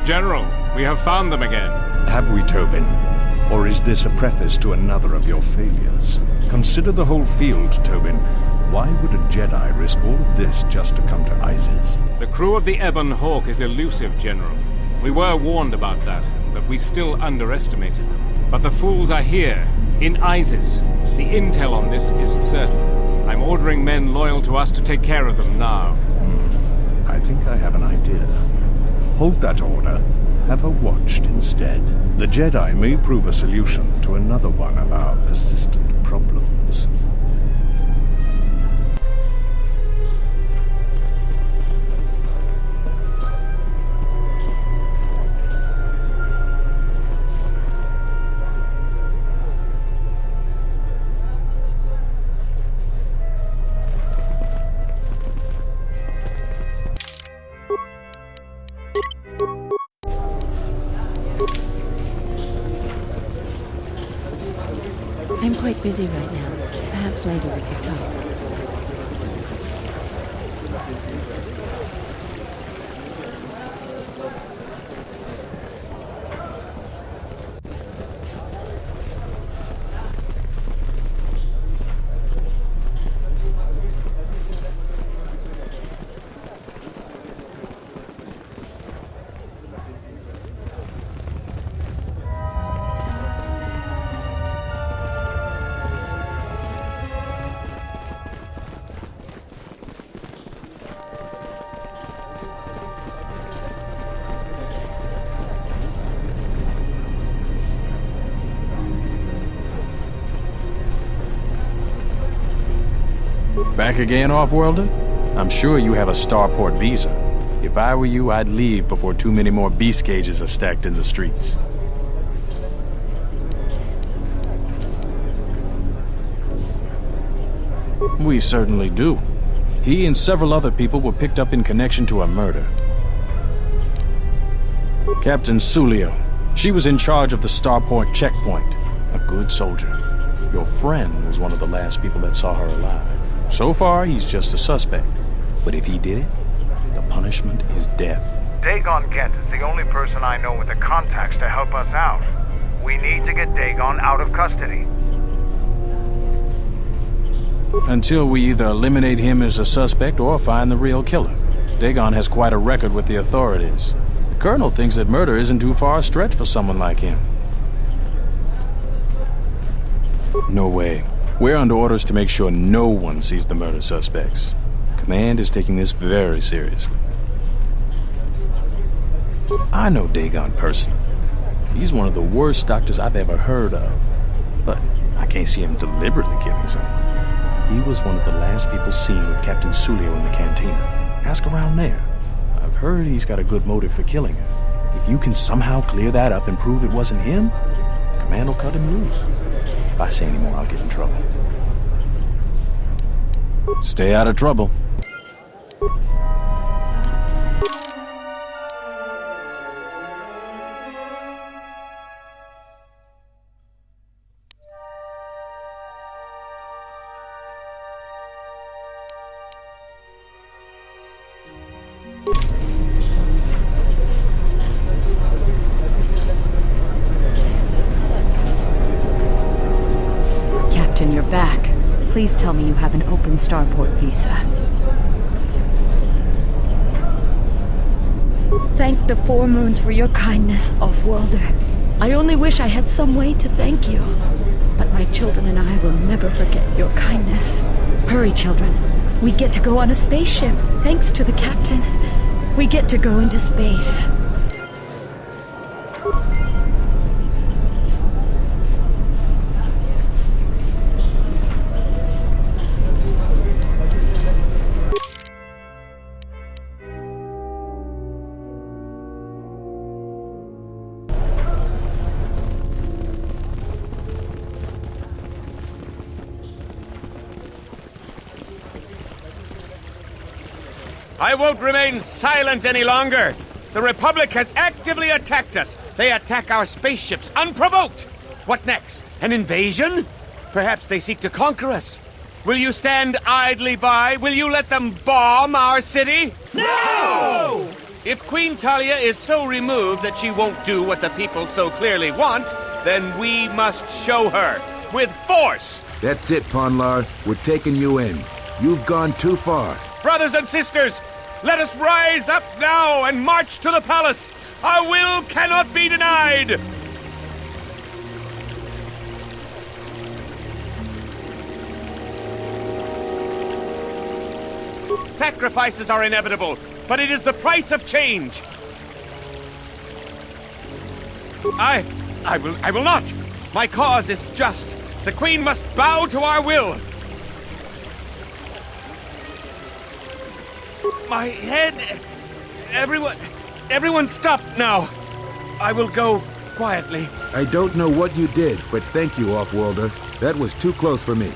General, we have found them again. Have we, Tobin? Or is this a preface to another of your failures? Consider the whole field, Tobin. Why would a Jedi risk all of this just to come to Iziz? The crew of the Ebon Hawk is elusive, General. We were warned about that, but we still underestimated them. But the fools are here, in Iziz. The intel on this is certain. I'm ordering men loyal to us to take care of them now. I think I have an idea. Hold that order. Have her watched instead. The Jedi may prove a solution to another one of our persistent problems. I'm quite busy right now. Perhaps later we could talk. Back again, Off-Worlder? I'm sure you have a starport visa. If I were you, I'd leave before too many more beast cages are stacked in the streets. We certainly do. He and several other people were picked up in connection to a murder. Captain Sulio. She was in charge of the starport checkpoint. A good soldier. Your friend was one of the last people that saw her alive. So far, he's just a suspect. But if he did it, the punishment is death. Dhagon Ghent is the only person I know with the contacts to help us out. We need to get Dhagon out of custody. Until we either eliminate him as a suspect or find the real killer. Dhagon has quite a record with the authorities. The Colonel thinks that murder isn't too far a stretch for someone like him. No way. We're under orders to make sure no one sees the murder suspects. Command is taking this very seriously. I know Dhagon personally. He's one of the worst doctors I've ever heard of. But I can't see him deliberately killing someone. He was one of the last people seen with Captain Sulio in the cantina. Ask around there. I've heard he's got a good motive for killing her. If you can somehow clear that up and prove it wasn't him, Command will cut him loose. If I say any more, I'll get in trouble. Stay out of trouble. Captain, you're back. Please tell me you have an open starport visa. Thank the Four Moons for your kindness, Off-Worlder. I only wish I had some way to thank you. But my children and I will never forget your kindness. Hurry, children. We get to go on a spaceship, thanks to the captain. We get to go into space. I won't remain silent any longer. The Republic has actively attacked us. They attack our spaceships unprovoked. What next? An invasion? Perhaps they seek to conquer us. Will you stand idly by? Will you let them bomb our city? No! If Queen Talia is so removed that she won't do what the people so clearly want, then we must show her with force. That's it, Ponlar. We're taking you in. You've gone too far. Brothers and sisters, let us rise up now and march to the palace. Our will cannot be denied. Sacrifices are inevitable, but it is the price of change. I will not. My cause is just. The Queen must bow to our will. My head... Everyone stop now. I will go quietly. I don't know what you did, but thank you, Offworlder. That was too close for me.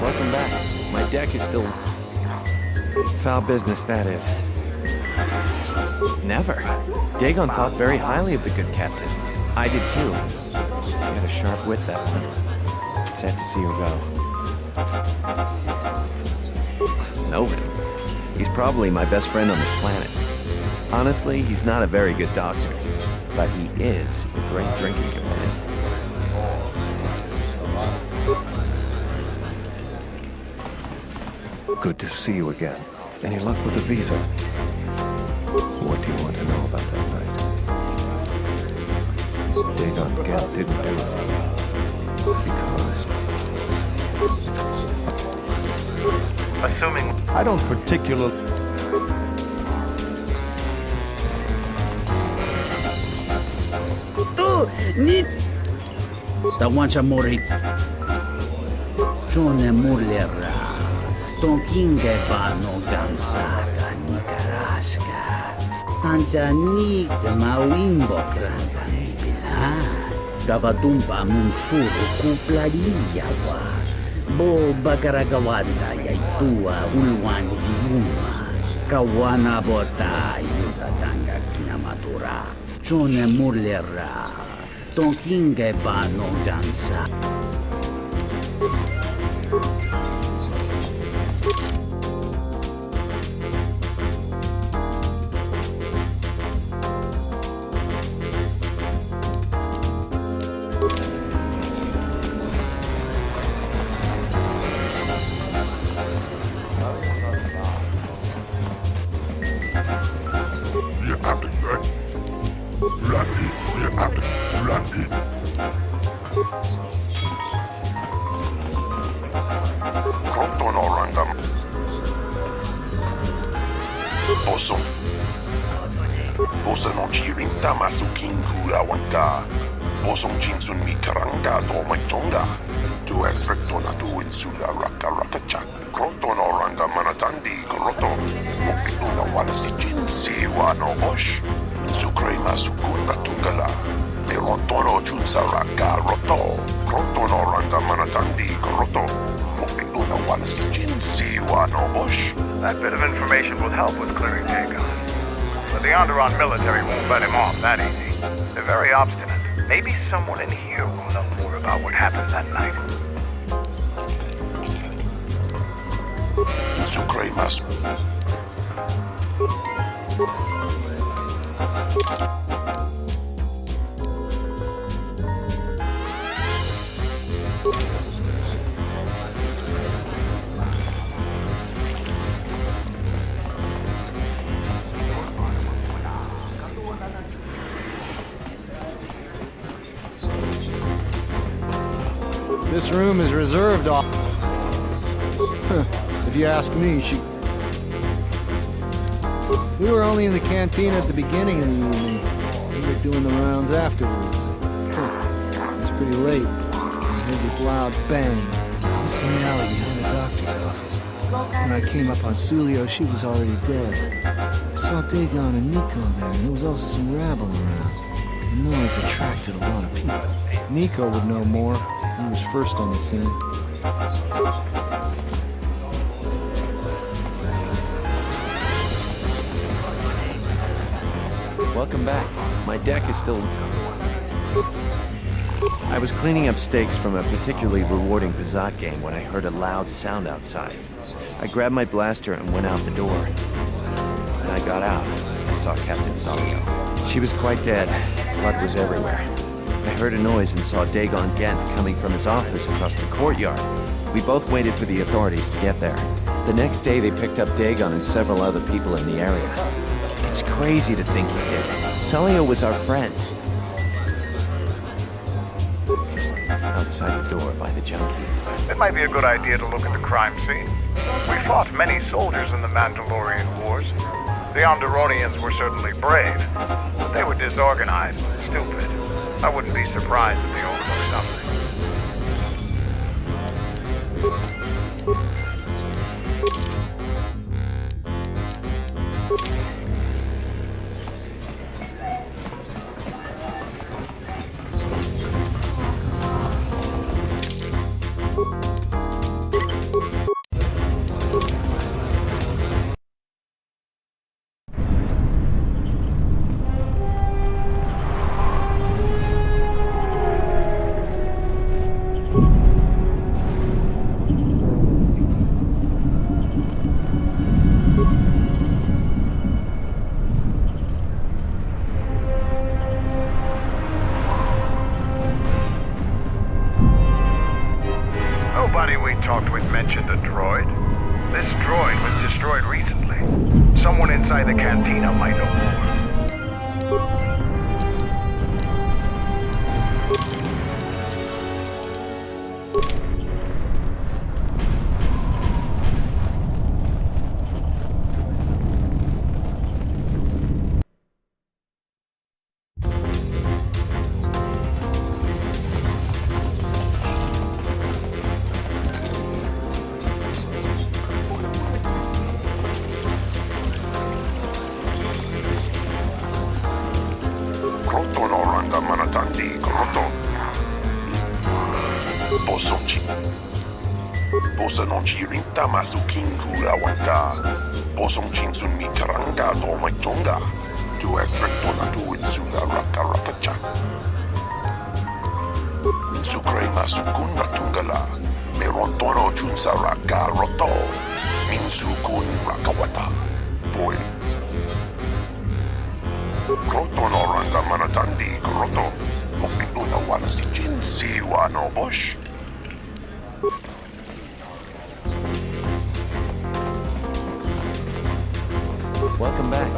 Welcome back. My deck is still... foul business, that is. Never. Dagon thought very highly of the good captain. I did too. She had a sharp wit, that one. Sad to see her go. Melvin. He's probably my best friend on this planet. Honestly, he's not a very good doctor, but he is a great drinking companion. Good to see you again. Any luck with the visa? What do you want to know about that night? Dhagon Ghent didn't do it. Because... Assuming... I don't particularly... Tawancha mori. Chone mulera. Tonkinge bano jansaka nikaraska. Anja nik de mawimbo granda nibila. Gavadumpa munsuru kuplaliyawa. Bo bagaragawanda yaitua ulwanji uma. Kawana bota yutatanga kinamatura. Chone mulera. Tonkinge bano jansa. Bosan jirin tamasu kingura wanka. Bosong jinsun mi karanga do machonga. Tu es rectona tu insula raka raka chat. Kroton oranga manatandi koroto. Mopiluna wala si jinsi wano bosh. Insu crema sukunda tungala. Merontono junsa raka roto. Kroton oranga manatandi koroto. Mopiluna wala si jinsi wano bosh. That bit of information will help with clearing Dagon. But the Onderon military won't let him off that easy. They're very obstinate. Maybe someone in here will know more about what happened that night. Insu crema. This room is reserved off. If you ask me, we were only in the canteen at the beginning of the evening. We were doing the rounds afterwards. It was pretty late. I heard this loud bang. I was in the alley behind the doctor's office. When I came up on Sulio, she was already dead. I saw Dhagon and Nico there, and there was also some rabble around. The noise attracted a lot of people. Nico would know more. He was first on the scene. Welcome back. My deck is still... I was cleaning up stakes from a particularly rewarding Pizzat game when I heard a loud sound outside. I grabbed my blaster and went out the door. When I got out, I saw Captain Salio. She was quite dead. Blood was everywhere. I heard a noise and saw Dhagon Ghent coming from his office across the courtyard. We both waited for the authorities to get there. The next day, they picked up Dhagon and several other people in the area. It's crazy to think he did it. Salio was our friend. Just outside the door by the junkie. It might be a good idea to look at the crime scene. We fought many soldiers in the Mandalorian Wars. The Onderonians were certainly brave, but they were disorganized and stupid. I wouldn't be surprised if they overlooked something. Nobody we talked with mentioned a droid. This droid was destroyed recently. Someone inside the cantina might know more. Welcome back.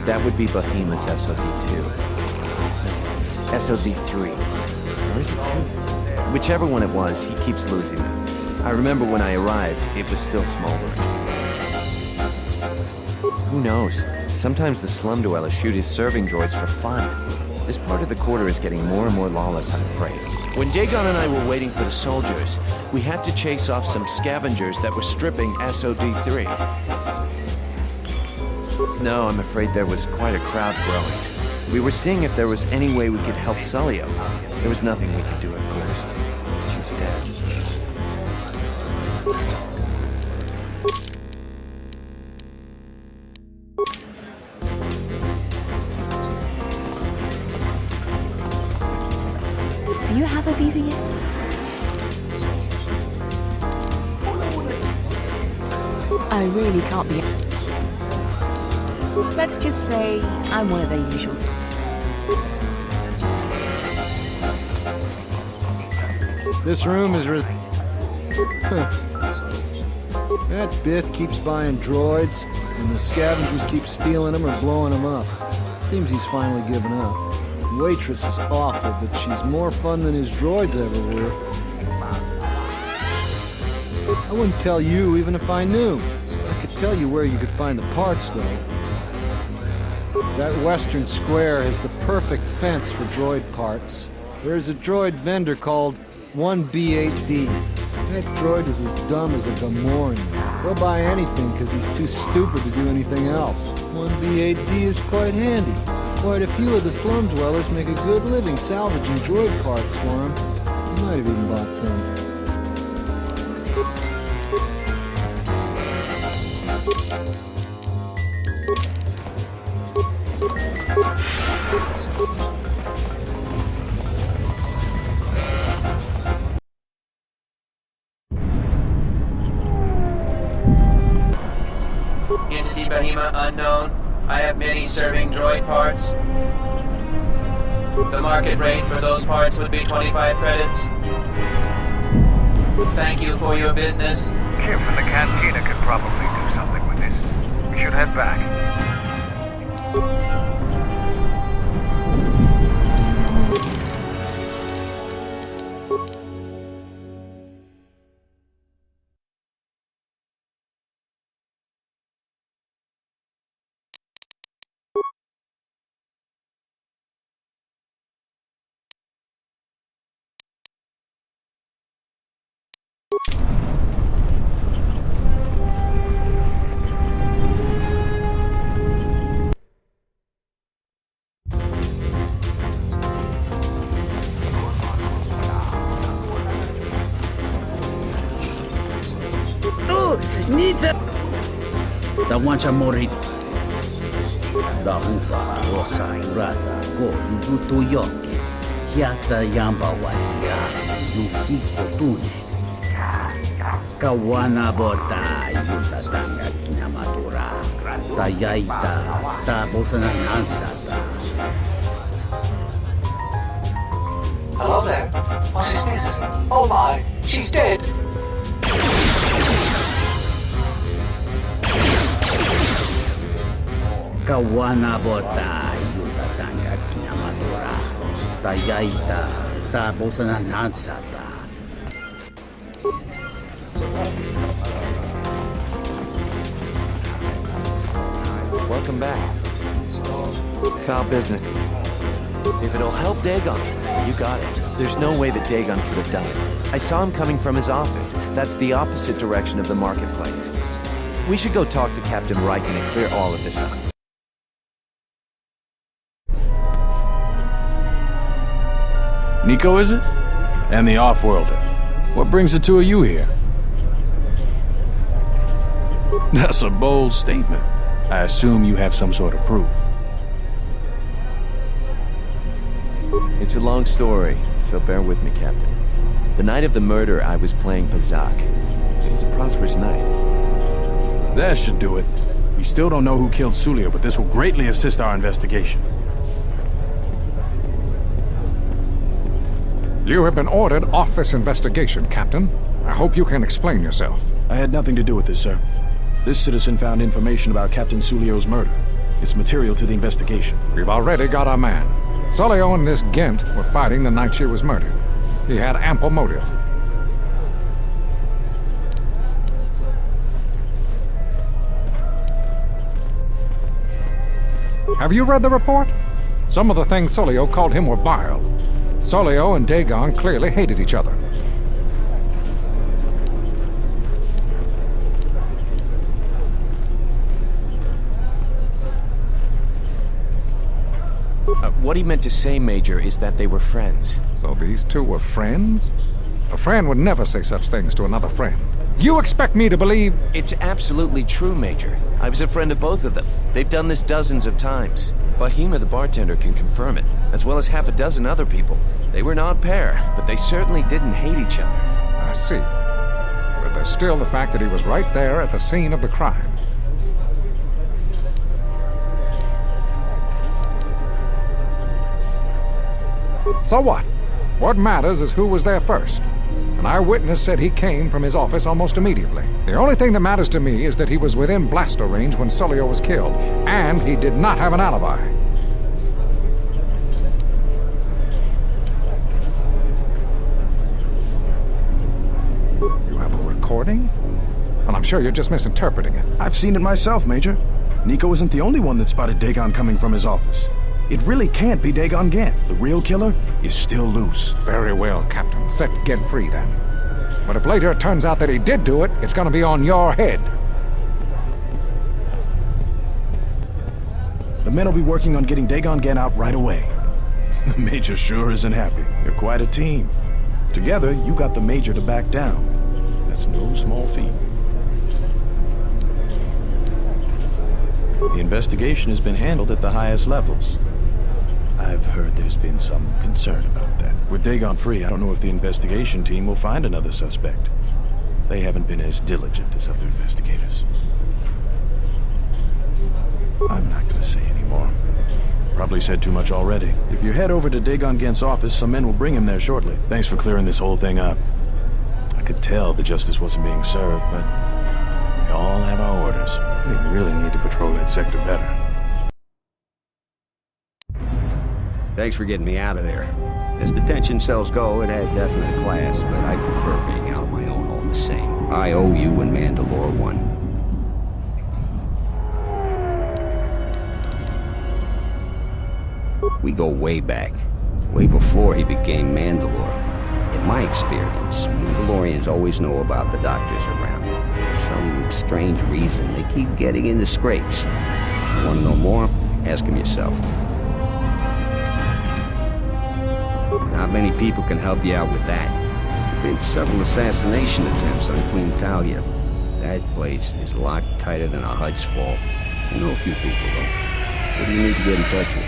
That would be Behemoth's SOD-2. No, SOD-3. Or is it 2? Whichever one it was, he keeps losing them. I remember when I arrived, it was still smoldering. Who knows? Sometimes the slum dwellers shoot his serving droids for fun. This part of the quarter is getting more and more lawless, I'm afraid. When Dhagon and I were waiting for the soldiers, we had to chase off some scavengers that were stripping SOD-3. No, I'm afraid there was quite a crowd growing. We were seeing if there was any way we could help Salio. There was nothing we could do, of course. She was dead. Do you have a visa yet? I really can't be... Let's just say I'm one of the usuals. This room is That Bith keeps buying droids, and the scavengers keep stealing them or blowing them up. Seems he's finally given up. The waitress is awful, but she's more fun than his droids ever were. I wouldn't tell you even if I knew. I could tell you where you could find the parts, though. That western square has the perfect fence for droid parts. There's a droid vendor called 1B8D. That droid is as dumb as a Gamorrean. He'll buy anything because he's too stupid to do anything else. 1B8D is quite handy. Quite a few of the slum dwellers make a good living salvaging droid parts for him. He might have even bought some. Entity Behemoth unknown. I have many serving droid parts. The market rate for those parts would be 25 credits. Thank you for your business. Kim from the cantina could probably do something with this. We should head back. Tawancha morit. Da hupa rosa urata go jujuto yoke. Hiata yamba wazia yuki kotune. Kawana bota yutatanga kinamatura. Tayaita ta bosananansata. Hello there. What is this? Oh my, she's dead. Kawana bota yutatanga kinamatura. Tayaita ta bosananansata. Welcome back. Foul business. If it'll help Dhagon, you got it. There's no way that Dhagon could have done it. I saw him coming from his office. That's the opposite direction of the marketplace. We should go talk to Captain Riken and clear all of this up. Nico, is it? And the off-worlder. What brings the two of you here? That's a bold statement. I assume you have some sort of proof. It's a long story, so bear with me, Captain. The night of the murder, I was playing Pazak. It was a prosperous night. That should do it. We still don't know who killed Sulio, but this will greatly assist our investigation. You have been ordered off this investigation, Captain. I hope you can explain yourself. I had nothing to do with this, sir. This citizen found information about Captain Sulio's murder. It's material to the investigation. We've already got our man. Sulio and this Ghent were fighting the night she was murdered. He had ample motive. Have you read the report? Some of the things Sulio called him were vile. Sulio and Dhagon clearly hated each other. What he meant to say, Major, is that they were friends. So these two were friends? A friend would never say such things to another friend. You expect me to believe... It's absolutely true, Major. I was a friend of both of them. They've done this dozens of times. Bahima, the bartender, can confirm it, as well as half a dozen other people. They were an odd pair, but they certainly didn't hate each other. I see. But there's still the fact that he was right there at the scene of the crime. So what? What matters is who was there first. An eyewitness said he came from his office almost immediately. The only thing that matters to me is that he was within blaster range when Sulio was killed, and he did not have an alibi. You have a recording? Well, I'm sure you're just misinterpreting it. I've seen it myself, Major. Nico isn't the only one that spotted Dhagon coming from his office. It really can't be Dhagon Ghent. The real killer is still loose. Very well, Captain. Set Ghent free, then. But if later it turns out that he did do it, it's gonna be on your head. The men will be working on getting Dhagon Ghent out right away. The Major sure isn't happy. You're quite a team. Together, you got the Major to back down. That's no small feat. The investigation has been handled at the highest levels. I've heard there's been some concern about that. With Dhagon free, I don't know if the investigation team will find another suspect. They haven't been as diligent as other investigators. I'm not gonna say anymore. Probably said too much already. If you head over to Dhagon Ghent's office, some men will bring him there shortly. Thanks for clearing this whole thing up. I could tell the justice wasn't being served, but we all have our orders. We really need to patrol that sector better. Thanks for getting me out of there. As detention cells go, it had definite class, but I prefer being out on my own all the same. I owe you and Mandalore one. We go way back, way before he became Mandalore. In my experience, Mandalorians always know about the doctors around. For some strange reason, they keep getting into scrapes. You want to know more? Ask him yourself. Not many people can help you out with that. There have been several assassination attempts on Queen Talia. That place is locked tighter than a Hud's Fall. I know a few people, though. What do you need to get in touch with?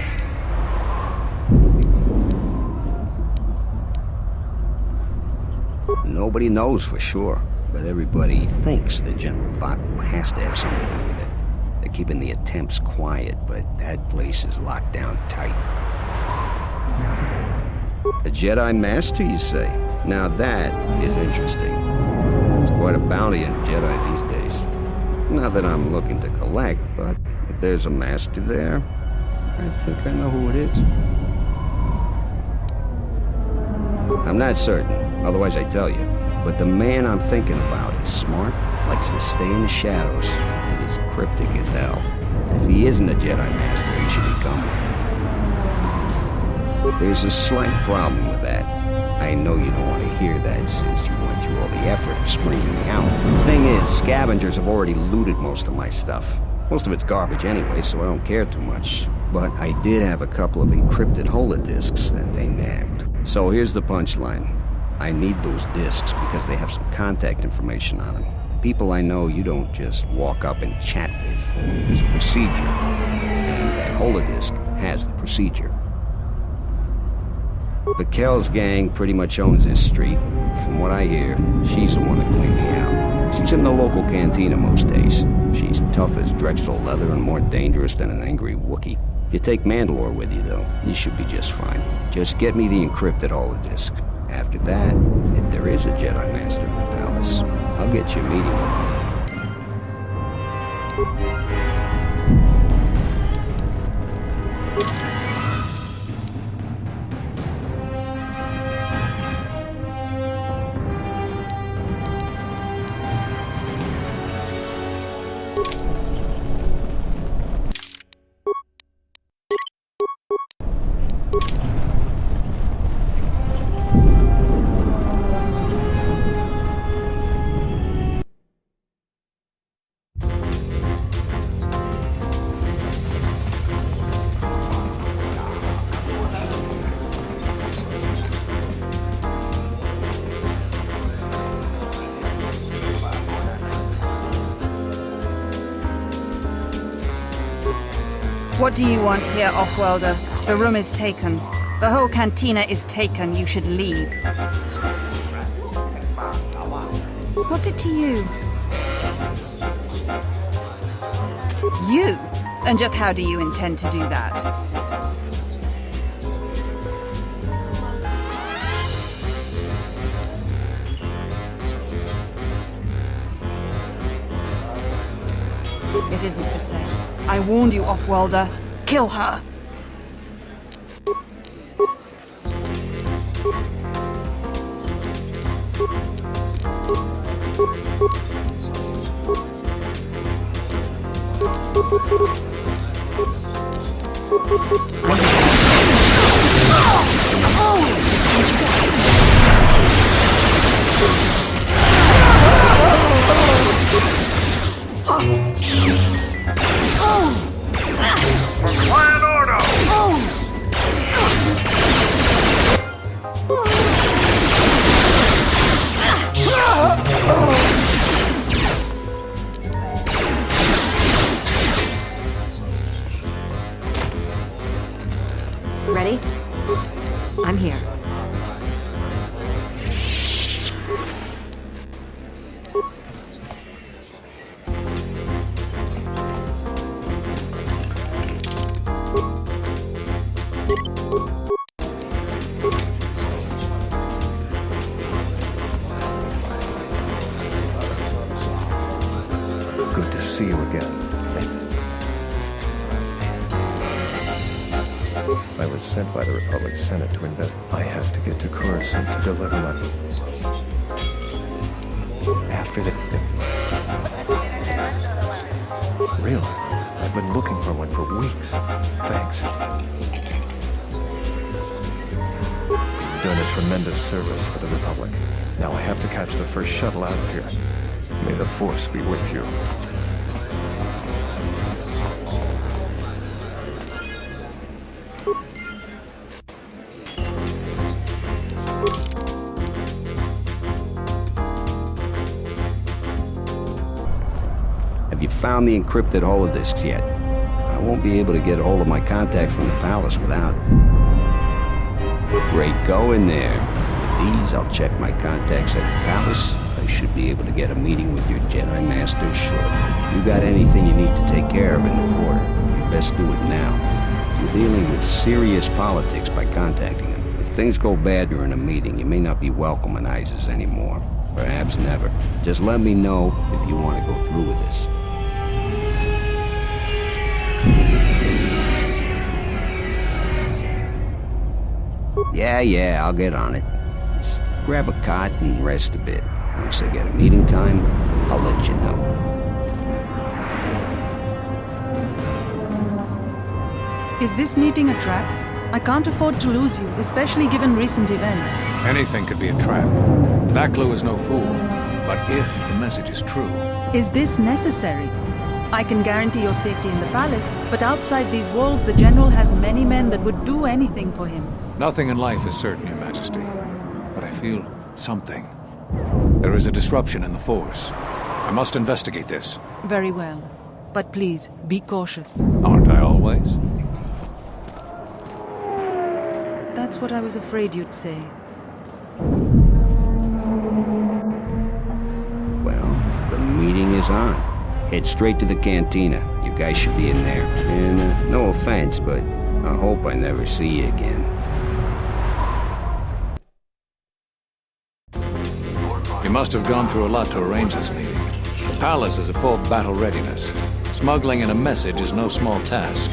Nobody knows for sure, but everybody thinks that General Vaklu has to have something to do with it. They're keeping the attempts quiet, but that place is locked down tight. A Jedi Master, you say? Now that is interesting. It's quite a bounty on Jedi these days. Not that I'm looking to collect, but if there's a Master there, I think I know who it is. I'm not certain, otherwise I'd tell you. But the man I'm thinking about is smart, likes to stay in the shadows, and is cryptic as hell. If he isn't a Jedi Master, he should become one. There's a slight problem with that. I know you don't want to hear that since you went through all the effort of springing me out. The thing is, scavengers have already looted most of my stuff. Most of it's garbage anyway, so I don't care too much. But I did have a couple of encrypted holodisks that they nabbed. So here's the punchline. I need those discs because they have some contact information on them. People I know you don't just walk up and chat with. There's a procedure. And that holodisc has the procedure. The Kells gang pretty much owns this street. From what I hear, she's the one that cleaned me out. She's in the local cantina most days. She's tough as Drexel leather and more dangerous than an angry Wookiee. If you take Mandalore with you, though, you should be just fine. Just get me the encrypted holodisc. After that, if there is a Jedi Master in the palace, I'll get you a meeting with him. What do you want here, Offworlder? The room is taken. The whole cantina is taken. You should leave. What's it to you? You? And just how do you intend to do that? It isn't for sale. I warned you, Offworlder. Kill her! see you again. I was sent by the Republic Senate to invest. I have to get to Coruscant to deliver my... After the... Really? I've been looking for one for weeks. Thanks. You've done a tremendous service for the Republic. Now I have to catch the first shuttle out of here. May the Force be with you. Have you found the encrypted holodisks yet? I won't be able to get a hold of my contact from the palace without it. Great going there. With these, I'll check my contacts at the palace. I should be able to get a meeting with your Jedi Master shortly. You got anything you need to take care of in the quarter, you best do it now. You're dealing with serious politics by contacting him. If things go bad during a meeting, you may not be welcome in Iziz anymore. Perhaps never. Just let me know if you want to go through with this. Yeah, I'll get on it. Just grab a cot and rest a bit. Once I get a meeting time, I'll let you know. Is this meeting a trap? I can't afford to lose you, especially given recent events. Anything could be a trap. That clue is no fool. But if the message is true... Is this necessary? I can guarantee your safety in the palace, but outside these walls, the General has many men that would do anything for him. Nothing in life is certain, Your Majesty. But I feel something. There is a disruption in the Force. I must investigate this. Very well. But please, be cautious. Aren't I always? That's what I was afraid you'd say. Well, the meeting is on. Head straight to the cantina. You guys should be in there. And no offense, but I hope I never see you again. You must have gone through a lot to arrange this meeting. The palace is at full battle readiness. Smuggling in a message is no small task.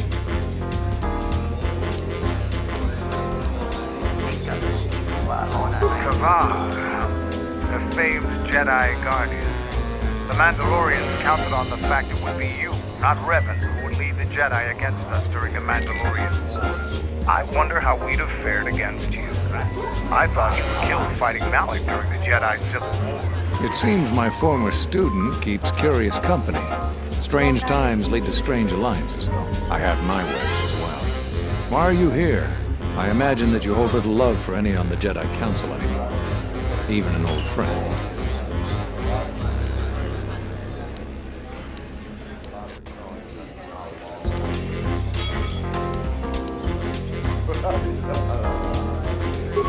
Kavar, the famed Jedi Guardian. The Mandalorians counted on the fact it would be you, not Revan, who would lead the Jedi against us during the Mandalorian Wars. I wonder how we'd have fared against you. I thought you were killed fighting Malik during the Jedi Civil War. It seems my former student keeps curious company. Strange times lead to strange alliances, though. I have my ways as well. Why are you here? I imagine that you hold little love for any on the Jedi Council anymore. Even an old friend.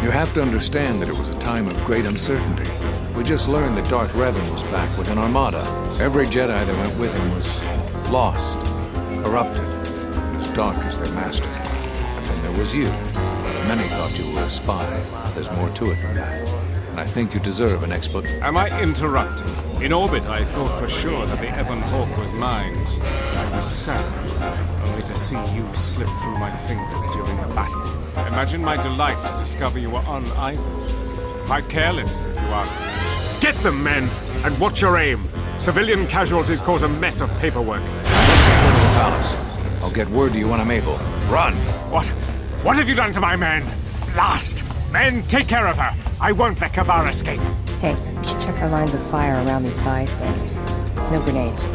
You have to understand that it was a time of great uncertainty. We just learned that Darth Revan was back with an armada. Every Jedi that went with him was lost, corrupted, as dark as their master. And then there was you. Many thought you were a spy. There's more to it than that. And I think you deserve an explanation. Am I interrupting? In orbit, I thought for sure that the Ebon Hawk was mine. I was saddened, only to see you slip through my fingers during the battle. Imagine my delight to discover you were on Iziz. Quite careless, if you ask me. Get them, men, and watch your aim. Civilian casualties cause a mess of paperwork. Go to the palace. I'll get word to you when I'm able. Run! What have you done to my men? Last! Men, take care of her! I won't let Kavar escape! Hey, we should check our lines of fire around these bystanders. No grenades.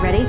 Ready?